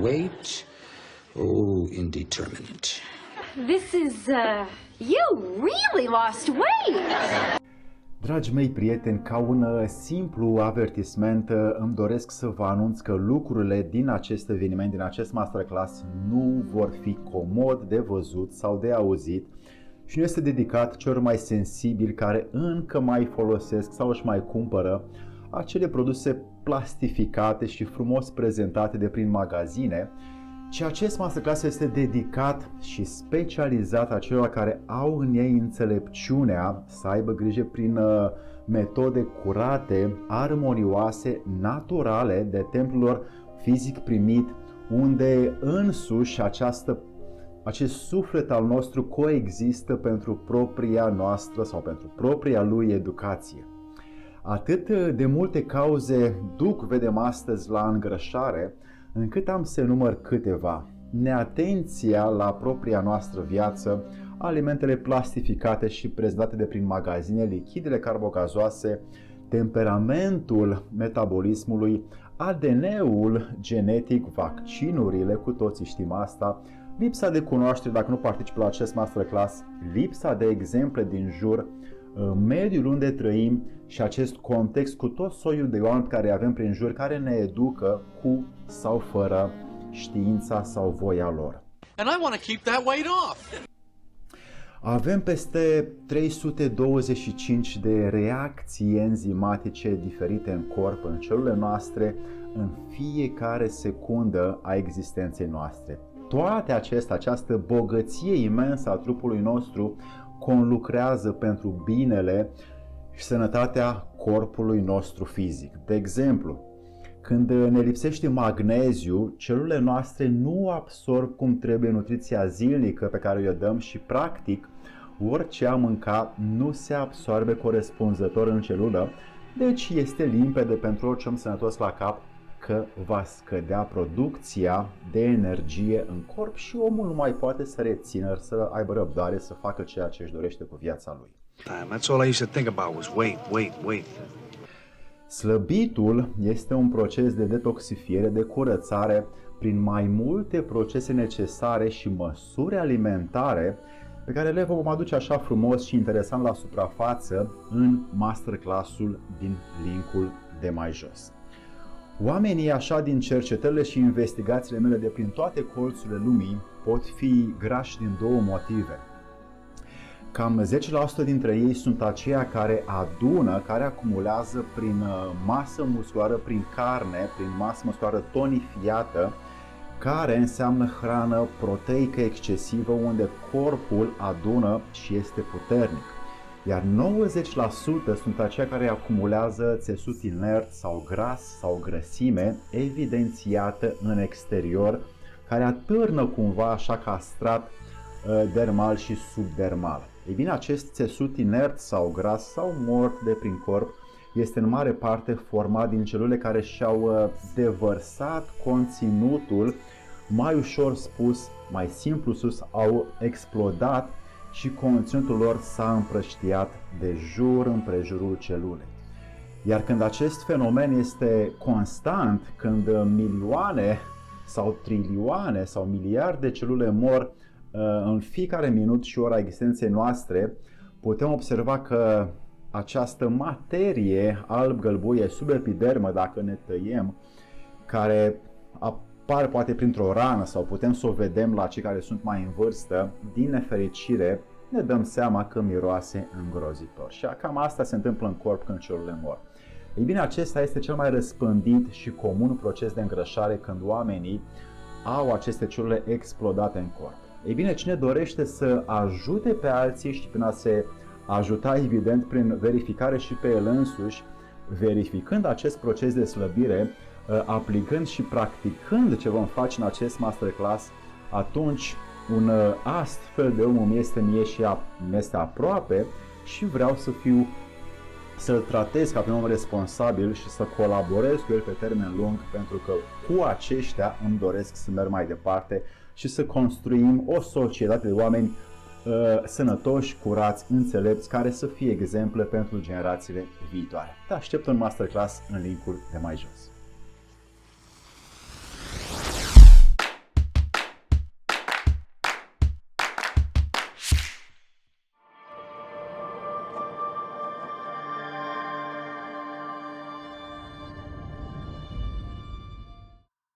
weight? Oh, indeterminate. This is, you really lost weight! Dragi mei prieteni, ca un simplu avertisment îmi doresc să vă anunț că lucrurile din acest eveniment, din acest masterclass nu vor fi comod de văzut sau de auzit și nu este dedicat celor mai sensibili care încă mai folosesc sau își mai cumpără acele produse plastificate și frumos prezentate de prin magazine, ci acest masterclass este dedicat și specializat acelor care au în ei înțelepciunea să aibă grijă prin metode curate, armonioase, naturale de templul lor fizic primit, unde însuși acest suflet al nostru coexistă pentru propria noastră sau pentru propria lui educație. Atât de multe cauze duc, vedem astăzi, la îngrășare, încât am să număr câteva: neatenția la propria noastră viață, alimentele plastificate și prezentate de prin magazine, lichidele carbogazoase, temperamentul metabolismului, ADN-ul genetic, vaccinurile, cu toții știm asta, lipsa de cunoaștere dacă nu participă la acest masterclass, lipsa de exemple din jur, mediul unde trăim și acest context cu tot soiul de oameni care îi avem prin jur, care ne educă cu sau fără știința sau voia lor. And I want to keep that weight off. Avem peste 325 de reacții enzimatice diferite în corp, în celulele noastre, în fiecare secundă a existenței noastre. Toate această bogăție imensă a trupului nostru conlucrează pentru binele și sănătatea corpului nostru fizic. De exemplu, când ne lipsește magneziu, celulele noastre nu absorb cum trebuie nutriția zilnică pe care o dăm și, practic, orice am mâncat nu se absorbe corespunzător în celulă, deci este limpede pentru orice om sănătos la cap că va scădea producția de energie în corp și omul nu mai poate să rețină, să aibă răbdare, să facă ceea ce își dorește cu viața lui. That's all I used to think about was weight. Slăbitul este un proces de detoxifiere, de curățare prin mai multe procese necesare și măsuri alimentare pe care le vom aduce așa frumos și interesant la suprafață în masterclassul din linkul de mai jos. Oamenii, așa, din cercetările și investigațiile mele de prin toate colțurile lumii, pot fi grași din două motive. Cam 10% dintre ei sunt aceia care adună, care acumulează prin masă musculară, prin carne, prin masă musculară tonifiată, care înseamnă hrană proteică excesivă, unde corpul adună și este puternic. Iar 90% sunt aceia care acumulează țesut inert sau gras sau grăsime evidențiată în exterior, care atârnă cumva așa ca strat dermal și subdermal. Ei bine, acest țesut inert sau gras sau mort de prin corp este în mare parte format din celule care și-au devărsat conținutul, mai ușor spus, mai simplu spus, au explodat și conținutul lor s-a împrăștiat de jur împrejurul celulei. Iar când acest fenomen este constant, când milioane sau trilioane sau miliarde de celule mor în fiecare minut și oră a existenței noastre, putem observa că această materie alb-gălbuie sub epidermă, dacă ne tăiem, care apare poate printr-o rană sau putem să o vedem la cei care sunt mai în vârstă, din nefericire ne dăm seama că miroase îngrozitor. Și cam asta se întâmplă în corp când celulele mor. Ei bine, acesta este cel mai răspândit și comun proces de îngrășare când oamenii au aceste celule explodate în corp. Ei bine, cine dorește să ajute pe alții și prin a se ajuta, evident, prin verificare și pe el însuși, verificând acest proces de slăbire, aplicând și practicând ce vom face în acest masterclass, atunci un astfel de om este mie și este aproape și vreau să-l tratez ca pe un om responsabil și să colaborez cu el pe termen lung, pentru că cu aceștia îmi doresc să merg mai departe și să construim o societate de oameni sănătoși, curați, înțelepți, care să fie exemple pentru generațiile viitoare. Te aștept în masterclass în linkul de mai jos.